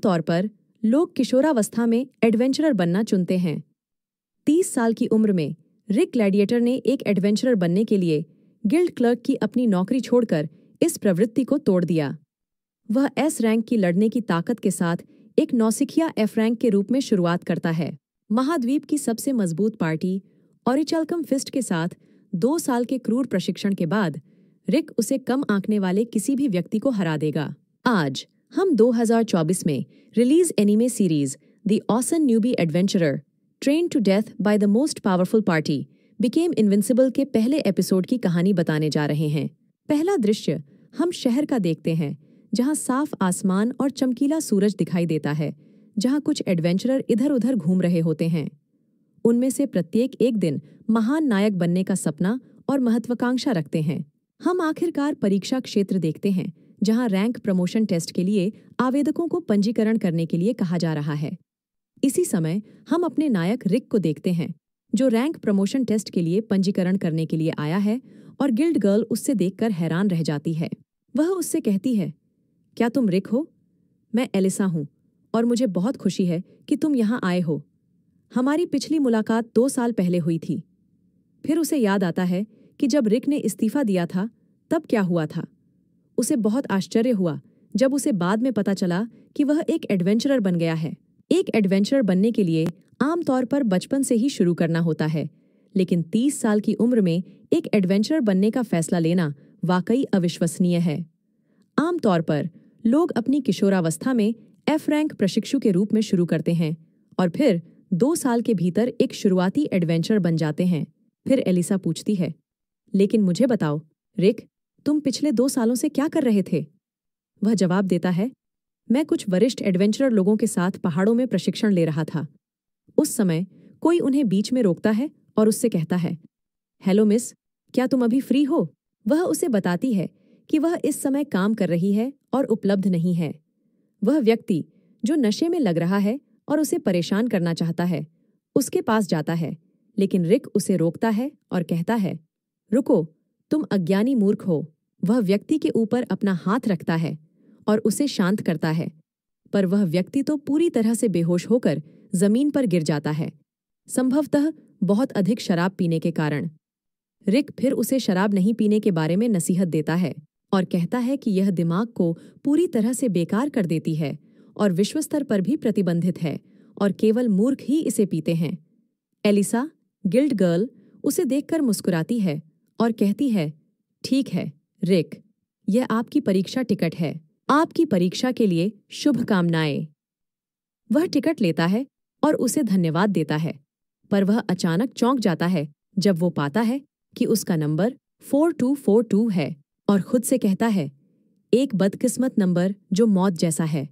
आमतौर पर लोग किशोरावस्था में एडवेंचरर बनना चुनते हैं। 30 साल की उम्र में रिक ग्लैडिएटर ने एक एडवेंचरर बनने के लिए गिल्ड क्लर्क की अपनी नौकरी छोड़कर इस प्रवृत्ति को तोड़ दिया। वह एस रैंक की लड़ने की ताकत के साथ एक नौसिखिया एफ रैंक के रूप में शुरुआत करता है। महाद्वीप की सबसे मजबूत पार्टी ऑरिचल्कम फिस्ट के साथ 2 साल के क्रूर प्रशिक्षण के बाद रिक उसे कम आंकने वाले किसी भी व्यक्ति को हरा देगा। आज हम 2024 में release anime series the awesome newbie adventurer train to death by the most powerful party became invincible के पहले एपिसोड की कहानी बताने जा रहे हैं। पहला दृश्य हम शहर का देखते हैं, जहां साफ आसमान और चमकीला सूरज दिखाई देता है, जहां कुछ एडवेंचरर इधर उधर घूम रहे होते हैं। उनमें से प्रत्येक एक दिन महान नायक बनने का सपना और महत्वाकांक्षा रखते हैं। हम आखिरकार परीक्षा क्षेत्र देखते हैं, जहां रैंक प्रमोशन टेस्ट के लिए आवेदकों को पंजीकरण करने के लिए कहा जा रहा है। इसी समय हम अपने नायक रिक को देखते हैं, जो रैंक प्रमोशन टेस्ट के लिए पंजीकरण करने के लिए आया है, और गिल्ड गर्ल उससे देखकर हैरान रह जाती है। वह उससे कहती है, क्या तुम रिक हो? मैं एलिसा हूँ और मुझे बहुत खुशी है कि तुम यहाँ आए हो। हमारी पिछली मुलाकात 2 साल पहले हुई थी। फिर उसे याद आता है कि जब रिक ने इस्तीफा दिया था तब क्या हुआ था। उसे बहुत आश्चर्य हुआ जब उसे बाद में पता चला कि वह एक एडवेंचरर बन गया है। एक एडवेंचरर बनने के लिए आमतौर पर बचपन से ही शुरू करना होता है, लेकिन 30 साल की उम्र में एक एडवेंचरर बनने का फैसला लेना वाकई अविश्वसनीय है। आमतौर पर लोग अपनी किशोरावस्था में एफ रैंक प्रशिक्षु के रूप में शुरू करते हैं और फिर 2 साल के भीतर एक शुरुआती एडवेंचरर बन जाते हैं। फिर एलिसा पूछती है, लेकिन मुझे बताओ रिक, तुम पिछले 2 सालों से क्या कर रहे थे? वह जवाब देता है, मैं कुछ वरिष्ठ एडवेंचरर लोगों के साथ पहाड़ों में प्रशिक्षण ले रहा था। उस समय कोई उन्हें बीच में रोकता है और उससे कहता है, हेलो मिस, क्या तुम अभी फ्री हो? वह उसे बताती है कि वह इस समय काम कर रही है और उपलब्ध नहीं है। वह व्यक्ति जो नशे में लग रहा है और उसे परेशान करना चाहता है, उसके पास जाता है, लेकिन रिक उसे रोकता है और कहता है, रुको, तुम अज्ञानी मूर्ख हो। वह व्यक्ति के ऊपर अपना हाथ रखता है और उसे शांत करता है, पर वह व्यक्ति तो पूरी तरह से बेहोश होकर जमीन पर गिर जाता है, संभवतः बहुत अधिक शराब पीने के कारण। रिक फिर उसे शराब नहीं पीने के बारे में नसीहत देता है और कहता है कि यह दिमाग को पूरी तरह से बेकार कर देती है और विश्व स्तर पर भी प्रतिबंधित है और केवल मूर्ख ही इसे पीते हैं। एलिसा, गिल्ड गर्ल, उसे देखकर मुस्कुराती है और कहती है, ठीक है रिक, यह आपकी परीक्षा टिकट है। आपकी परीक्षा के लिए शुभकामनाएं। वह टिकट लेता है और उसे धन्यवाद देता है, पर वह अचानक चौंक जाता है जब वो पाता है कि उसका नंबर 4242 है और खुद से कहता है, एक बदकिस्मत नंबर जो मौत जैसा है।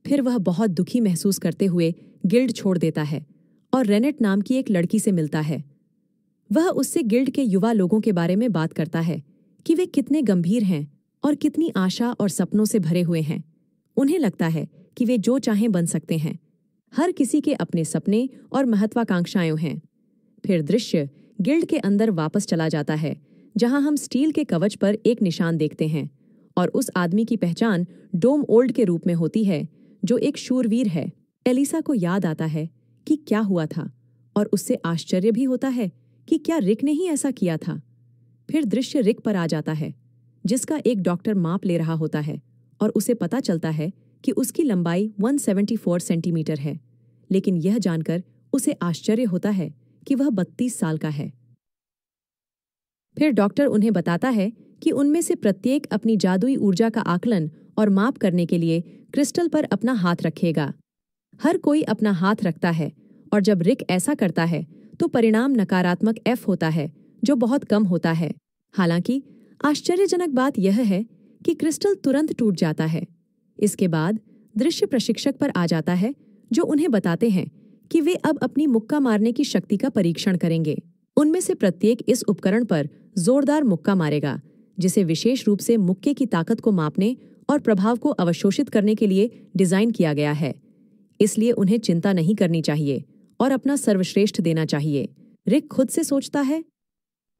फिर वह बहुत दुखी महसूस करते हुए गिल्ड छोड़ देता है और रेनेट नाम की एक लड़की से मिलता है। वह उससे गिल्ड के युवा लोगों के बारे में बात करता है कि वे कितने गंभीर हैं और कितनी आशा और सपनों से भरे हुए हैं। उन्हें लगता है कि वे जो चाहें बन सकते हैं। हर किसी के अपने सपने और महत्वाकांक्षाएं हैं। फिर दृश्य गिल्ड के अंदर वापस चला जाता है, जहां हम स्टील के कवच पर एक निशान देखते हैं और उस आदमी की पहचान डोम ओल्ड के रूप में होती है, जो एक शूरवीर है। एलिसा को याद आता है कि क्या हुआ था और उससे आश्चर्य भी होता है कि क्या रिक ने ही ऐसा किया था। फिर दृश्य रिक पर आ जाता है, जिसका एक डॉक्टर माप ले रहा होता है और उसे पता चलता है कि उसकी लंबाई 174 सेंटीमीटर है, लेकिन यह जानकर उसे आश्चर्य होता है कि वह 32 साल का है। फिर डॉक्टर उन्हें बताता है कि उनमें से प्रत्येक अपनी जादुई ऊर्जा का आकलन और माप करने के लिए क्रिस्टल पर अपना हाथ रखेगा। हर कोई अपना हाथ रखता है और जब रिक ऐसा करता है तो परिणाम नकारात्मक F होता है, जो बहुत कम होता है। हालांकि आश्चर्यजनक बात यह है कि क्रिस्टल तुरंत टूट जाता है। इसके बाद दृश्य प्रशिक्षक पर आ जाता है, जो उन्हें बताते हैं कि वे अब अपनी मुक्का मारने की शक्ति का परीक्षण करेंगे। उनमें से प्रत्येक इस उपकरण पर जोरदार मुक्का मारेगा, जिसे विशेष रूप से मुक्के की ताकत को मापने और प्रभाव को अवशोषित करने के लिए डिजाइन किया गया है। इसलिए उन्हें चिंता नहीं करनी चाहिए और अपना सर्वश्रेष्ठ देना चाहिए। रिक खुद से सोचता है,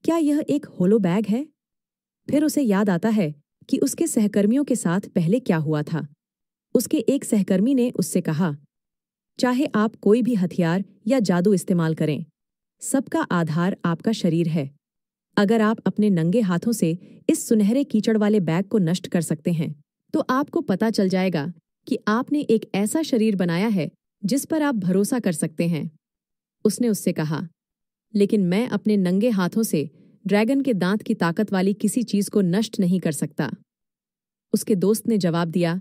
क्या यह एक होलो बैग है? फिर उसे याद आता है कि उसके सहकर्मियों के साथ पहले क्या हुआ था। उसके एक सहकर्मी ने उससे कहा, चाहे आप कोई भी हथियार या जादू इस्तेमाल करें, सबका आधार आपका शरीर है। अगर आप अपने नंगे हाथों से इस सुनहरे कीचड़ वाले बैग को नष्ट कर सकते हैं, तो आपको पता चल जाएगा कि आपने एक ऐसा शरीर बनाया है जिस पर आप भरोसा कर सकते हैं। उसने उससे कहा, लेकिन मैं अपने नंगे हाथों से ड्रैगन के दांत की ताकत वाली किसी चीज को नष्ट नहीं कर सकता। उसके दोस्त ने जवाब दिया,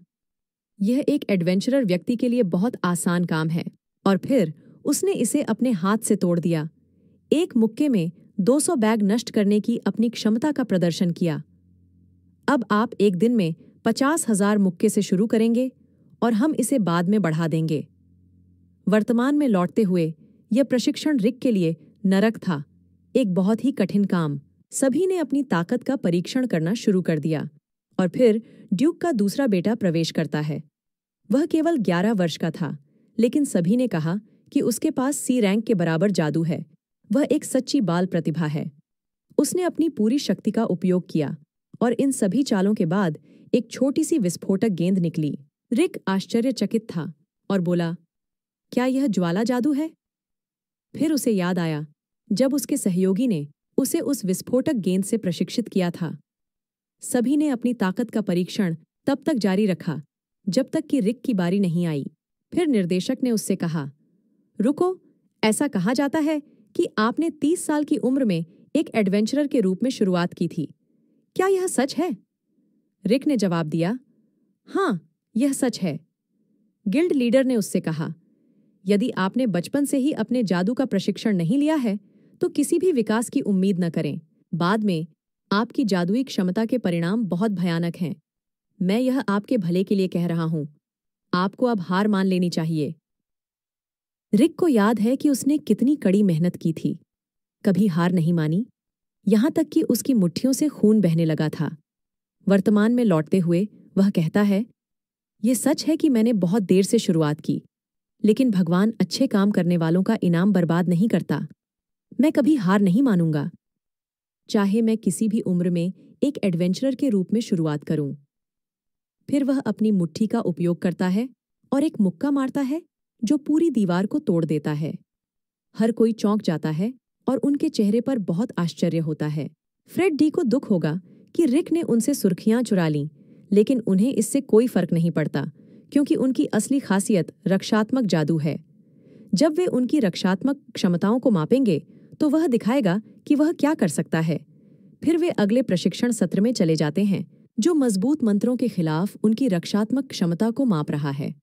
यह एक एडवेंचरर व्यक्ति के लिए बहुत आसान काम है। और फिर उसने इसे अपने हाथ से तोड़ दिया। एक मुक्के में 200 बैग नष्ट करने की अपनी क्षमता का प्रदर्शन किया। अब आप एक दिन में 50,000 मुक्के से शुरू करेंगे और हम इसे बाद में बढ़ा देंगे। वर्तमान में लौटते हुए यह प्रशिक्षण रिक के लिए नरक था, एक बहुत ही कठिन काम। सभी ने अपनी ताकत का परीक्षण करना शुरू कर दिया। और फिर ड्यूक का दूसरा बेटा प्रवेश करता है। वह केवल 11 वर्ष का था, लेकिन सभी ने कहा कि उसके पास सी रैंक के बराबर जादू है। वह एक सच्ची बाल प्रतिभा है। उसने अपनी पूरी शक्ति का उपयोग किया और इन सभी चालों के बाद एक छोटी सी विस्फोटक गेंद निकली। रिक आश्चर्यचकित था और बोला, क्या यह ज्वाला जादू है? फिर उसे याद आया जब उसके सहयोगी ने उसे उस विस्फोटक गेंद से प्रशिक्षित किया था। सभी ने अपनी ताकत का परीक्षण तब तक जारी रखा जब तक कि रिक की बारी नहीं आई। फिर निर्देशक ने उससे कहा, रुको, ऐसा कहा जाता है कि आपने 30 साल की उम्र में एक एडवेंचरर के रूप में शुरुआत की थी। क्या यह सच है? रिक ने जवाब दिया, हाँ, यह सच है। गिल्ड लीडर ने उससे कहा, यदि आपने बचपन से ही अपने जादू का प्रशिक्षण नहीं लिया है तो किसी भी विकास की उम्मीद न करें। बाद में आपकी जादुई क्षमता के परिणाम बहुत भयानक हैं। मैं यह आपके भले के लिए कह रहा हूं। आपको अब हार मान लेनी चाहिए। रिक को याद है कि उसने कितनी कड़ी मेहनत की थी, कभी हार नहीं मानी, यहां तक कि उसकी मुट्ठियों से खून बहने लगा था। वर्तमान में लौटते हुए वह कहता है, यह सच है कि मैंने बहुत देर से शुरुआत की, लेकिन भगवान अच्छे काम करने वालों का इनाम बर्बाद नहीं करता। मैं कभी हार नहीं मानूंगा, चाहे मैं किसी भी उम्र में एक एडवेंचरर के रूप में शुरुआत करूं। फिर वह अपनी मुट्ठी का उपयोग करता है और एक मुक्का मारता है जो पूरी दीवार को तोड़ देता है। हर कोई चौंक जाता है और उनके चेहरे पर बहुत आश्चर्य होता है। फ्रेड डी को दुख होगा कि रिक ने उनसे सुर्खियां चुरा लीं, लेकिन उन्हें इससे कोई फर्क नहीं पड़ता क्योंकि उनकी असली खासियत रक्षात्मक जादू है। जब वे उनकी रक्षात्मक क्षमताओं को मापेंगे तो वह दिखाएगा कि वह क्या कर सकता है। फिर वे अगले प्रशिक्षण सत्र में चले जाते हैं जो मजबूत मंत्रों के खिलाफ उनकी रक्षात्मक क्षमता को माप रहा है।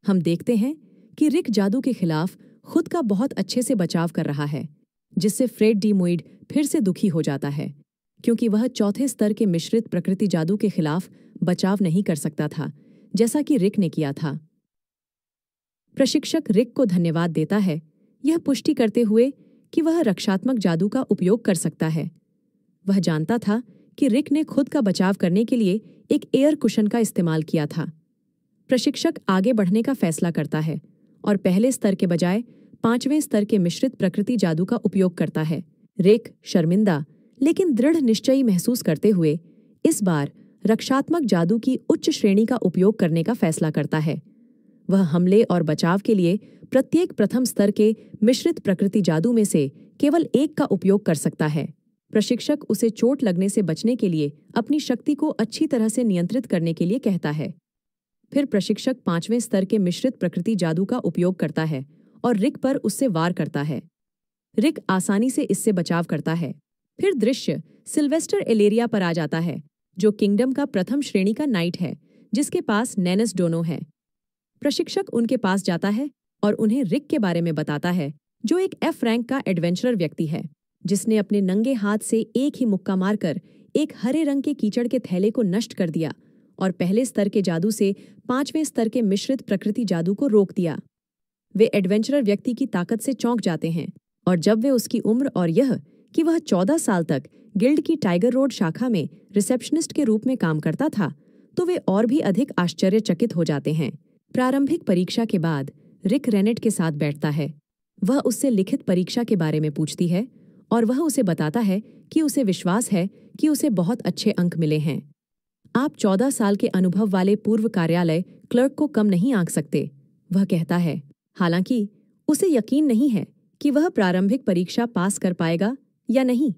हम देखते हैं कि रिक जादू के खिलाफ खुद का बहुत अच्छे से बचाव कर रहा है, जिससे फ्रेड डी मोइड फिर से दुखी हो जाता है क्योंकि वह चौथे स्तर के मिश्रित प्रकृति जादू के खिलाफ बचाव नहीं कर सकता था जैसा कि रिक ने किया था। प्रशिक्षक रिक को धन्यवाद देता है, यह पुष्टि करते हुए कि वह रक्षात्मक जादू का उपयोग कर सकता है। वह जानता था कि रिक ने खुद का बचाव करने के लिए एक एयर कुशन का इस्तेमाल किया था। प्रशिक्षक आगे बढ़ने का फैसला करता है और पहले स्तर के बजाय 5वें स्तर के मिश्रित प्रकृति जादू का उपयोग करता है। रिक शर्मिंदा लेकिन दृढ़ निश्चयी महसूस करते हुए इस बार रक्षात्मक जादू की उच्च श्रेणी का उपयोग करने का फैसला करता है। वह हमले और बचाव के लिए प्रत्येक प्रथम स्तर के मिश्रित प्रकृति जादू में से केवल एक का उपयोग कर सकता है। प्रशिक्षक उसे चोट लगने से बचने के लिए अपनी शक्ति को अच्छी तरह से नियंत्रित करने के लिए कहता है। फिर प्रशिक्षक 5वें स्तर के मिश्रित प्रकृति जादू का उपयोग करता है और रिक पर उससे वार करता है। रिक आसानी से इससे बचाव करता है। फिर दृश्य सिल्वेस्टर एलेरिया पर आ जाता है, जो किंगडम का प्रथम श्रेणी का नाइट है जिसके पास नैनस डोनो है। प्रशिक्षक उनके पास जाता है और उन्हें रिक के बारे में बताता है, जो एक F रैंक का एडवेंचरर व्यक्ति है जिसने अपने नंगे हाथ से एक ही मुक्का मारकर एक हरे रंग के कीचड़ के थैले को नष्ट कर दिया और पहले स्तर के जादू से 5वें स्तर के मिश्रित प्रकृति जादू को रोक दिया। वे एडवेंचरर व्यक्ति की ताकत से चौंक जाते हैं और जब वे उसकी उम्र और यह कि वह 14 साल तक गिल्ड की टाइगर रोड शाखा में रिसेप्शनिस्ट के रूप में काम करता था, तो वे और भी अधिक आश्चर्यचकित हो जाते हैं। प्रारंभिक परीक्षा के बाद रिक रेनेट के साथ बैठता है। वह उससे लिखित परीक्षा के बारे में पूछती है और वह उसे बताता है कि उसे विश्वास है कि उसे बहुत अच्छे अंक मिले हैं। आप 14 साल के अनुभव वाले पूर्व कार्यालय क्लर्क को कम नहीं आंक सकते, वह कहता है। हालांकि उसे यकीन नहीं है कि वह प्रारंभिक परीक्षा पास कर पाएगा या नहीं,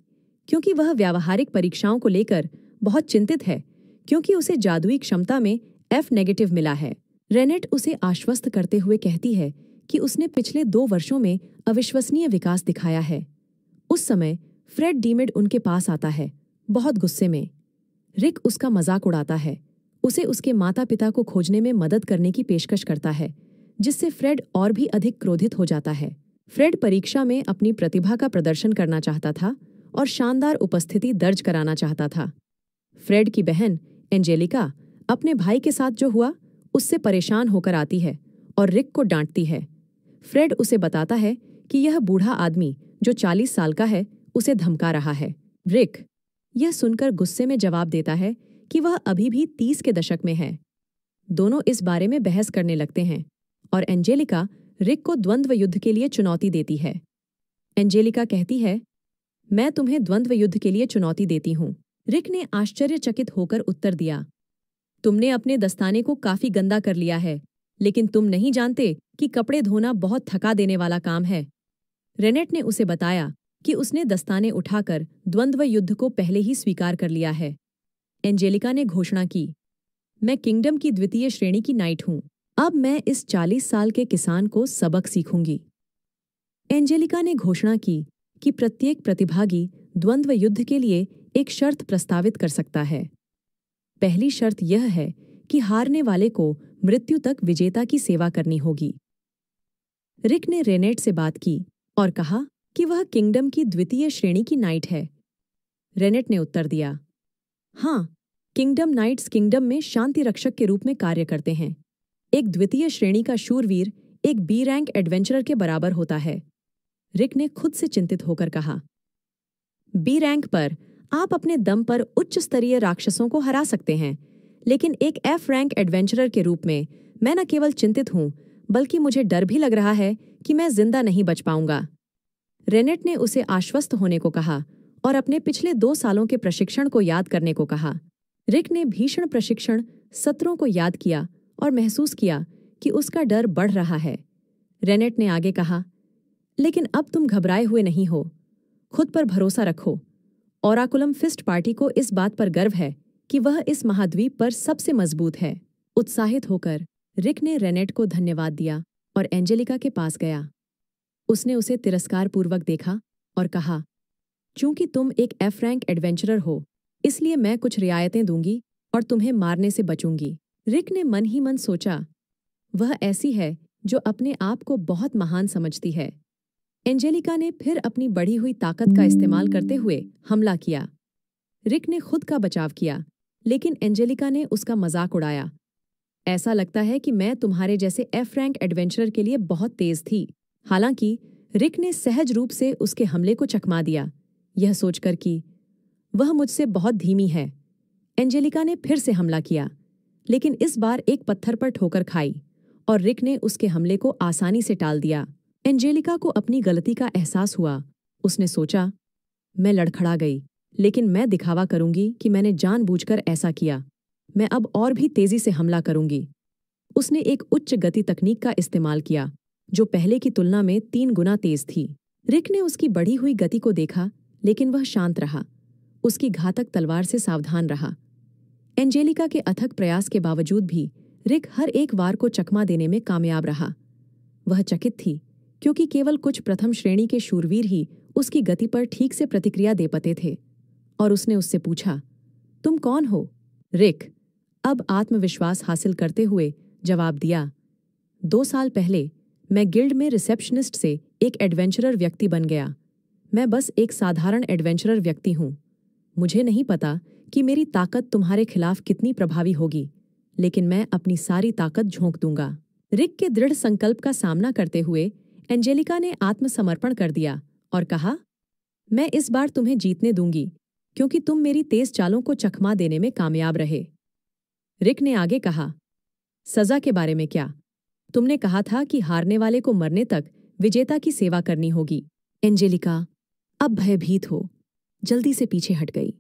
क्योंकि वह व्यावहारिक परीक्षाओं को लेकर बहुत चिंतित है, क्योंकि उसे जादुई क्षमता में F नेगेटिव मिला है। रेनेट उसे आश्वस्त करते हुए कहती है कि उसने पिछले 2 वर्षों में अविश्वसनीय विकास दिखाया है। उस समय फ्रेड डीमिड उनके पास आता है, बहुत गुस्से में। रिक उसका मजाक उड़ाता है, उसे उसके माता पिता को खोजने में मदद करने की पेशकश करता है, जिससे फ्रेड और भी अधिक क्रोधित हो जाता है। फ्रेड परीक्षा में अपनी प्रतिभा का प्रदर्शन करना चाहता था और शानदार उपस्थिति दर्ज कराना चाहता था। फ्रेड की बहन एंजेलिका अपने भाई के साथ जो हुआ उससे परेशान होकर आती है और रिक को डांटती है। फ्रेड उसे बताता है कि यह बूढ़ा आदमी जो 40 साल का है उसे धमका रहा है। रिक यह सुनकर गुस्से में जवाब देता है कि वह अभी भी 30 के दशक में है। दोनों इस बारे में बहस करने लगते हैं और एंजेलिका रिक को द्वंद्व युद्ध के लिए चुनौती देती है। एंजेलिका कहती है, मैं तुम्हें द्वंद्व युद्ध के लिए चुनौती देती हूँ। रिक ने आश्चर्यचकित होकर उत्तर दिया, तुमने अपने दस्ताने को काफी गंदा कर लिया है, लेकिन तुम नहीं जानते कि कपड़े धोना बहुत थका देने वाला काम है। रेनेट ने उसे बताया कि उसने दस्ताने उठाकर द्वंद्व युद्ध को पहले ही स्वीकार कर लिया है। एंजेलिका ने घोषणा की, मैं किंगडम की द्वितीय श्रेणी की नाइट हूँ। अब मैं इस 40 साल के किसान को सबक सीखूंगी। एंजेलिका ने घोषणा की कि प्रत्येक प्रतिभागी द्वंद्व युद्ध के लिए एक शर्त प्रस्तावित कर सकता है। पहली शर्त यह है कि हारने वाले को मृत्यु तक विजेता की सेवा करनी होगी। रिक ने रेनेट से बात की और कहा कि वह किंगडम की द्वितीय श्रेणी की नाइट है। रेनेट ने उत्तर दिया, हाँ, किंगडम नाइट्स किंगडम में शांति रक्षक के रूप में कार्य करते हैं। एक द्वितीय श्रेणी का शूरवीर एक बी रैंक एडवेंचरर के बराबर होता है। रिक ने खुद से चिंतित होकर कहा, बी रैंक पर आप अपने दम पर उच्च स्तरीय राक्षसों को हरा सकते हैं, लेकिन एक एफ रैंक एडवेंचरर के रूप में मैं न केवल चिंतित हूं, बल्कि मुझे डर भी लग रहा है कि मैं जिंदा नहीं बच पाऊंगा। रेनेट ने उसे आश्वस्त होने को कहा और अपने पिछले 2 सालों के प्रशिक्षण को याद करने को कहा। रिक ने भीषण प्रशिक्षण सत्रों को याद किया और महसूस किया कि उसका डर बढ़ रहा है। रेनेट ने आगे कहा, लेकिन अब तुम घबराए हुए नहीं हो, खुद पर भरोसा रखो। ओराकुलम फिस्ट पार्टी को इस बात पर गर्व है कि वह इस महाद्वीप पर सबसे मजबूत है। उत्साहित होकर रिक ने रेनेट को धन्यवाद दिया और एंजेलिका के पास गया। उसने उसे तिरस्कारपूर्वक देखा और कहा, चूंकि तुम एक एफ रैंक एडवेंचरर हो, इसलिए मैं कुछ रियायतें दूंगी और तुम्हें मारने से बचूंगी। रिक ने मन ही मन सोचा, वह ऐसी है जो अपने आप को बहुत महान समझती है। एंजेलिका ने फिर अपनी बढ़ी हुई ताकत का इस्तेमाल करते हुए हमला किया। रिक ने खुद का बचाव किया, लेकिन एंजेलिका ने उसका मजाक उड़ाया। ऐसा लगता है कि मैं तुम्हारे जैसे एफ रैंक एडवेंचरर के लिए बहुत तेज थी। हालांकि रिक ने सहज रूप से उसके हमले को चकमा दिया, यह सोचकर कि वह मुझसे बहुत धीमी है। एंजेलिका ने फिर से हमला किया, लेकिन इस बार एक पत्थर पर ठोकर खाई और रिक ने उसके हमले को आसानी से टाल दिया। एंजेलिका को अपनी गलती का एहसास हुआ। उसने सोचा, मैं लड़खड़ा गई, लेकिन मैं दिखावा करूंगी कि मैंने जानबूझकर ऐसा किया। मैं अब और भी तेजी से हमला करूंगी। उसने एक उच्च गति तकनीक का इस्तेमाल किया, जो पहले की तुलना में 3 गुना तेज थी। रिक ने उसकी बढ़ी हुई गति को देखा, लेकिन वह शांत रहा, उसकी घातक तलवार से सावधान रहा। एंजेलिका के अथक प्रयास के बावजूद भी रिक हर एक वार को चकमा देने में कामयाब रहा। वह चकित थी, क्योंकि केवल कुछ प्रथम श्रेणी के शूरवीर ही उसकी गति पर ठीक से प्रतिक्रिया दे पाते थे। और उसने उससे पूछा, तुम कौन हो? रिक, अब आत्मविश्वास हासिल करते हुए जवाब दिया, 2 साल पहले मैं गिल्ड में रिसेप्शनिस्ट से एक एडवेंचरर व्यक्ति बन गया। मैं बस एक साधारण एडवेंचरर व्यक्ति हूँ। मुझे नहीं पता कि मेरी ताकत तुम्हारे खिलाफ कितनी प्रभावी होगी, लेकिन मैं अपनी सारी ताकत झोंक दूंगा। रिक के दृढ़ संकल्प का सामना करते हुए एंजेलिका ने आत्मसमर्पण कर दिया और कहा, मैं इस बार तुम्हें जीतने दूंगी, क्योंकि तुम मेरी तेज चालों को चकमा देने में कामयाब रहे। रिक ने आगे कहा, सजा के बारे में क्या? तुमने कहा था कि हारने वाले को मरने तक विजेता की सेवा करनी होगी। एंजेलिका अब भयभीत हो जल्दी से पीछे हट गई।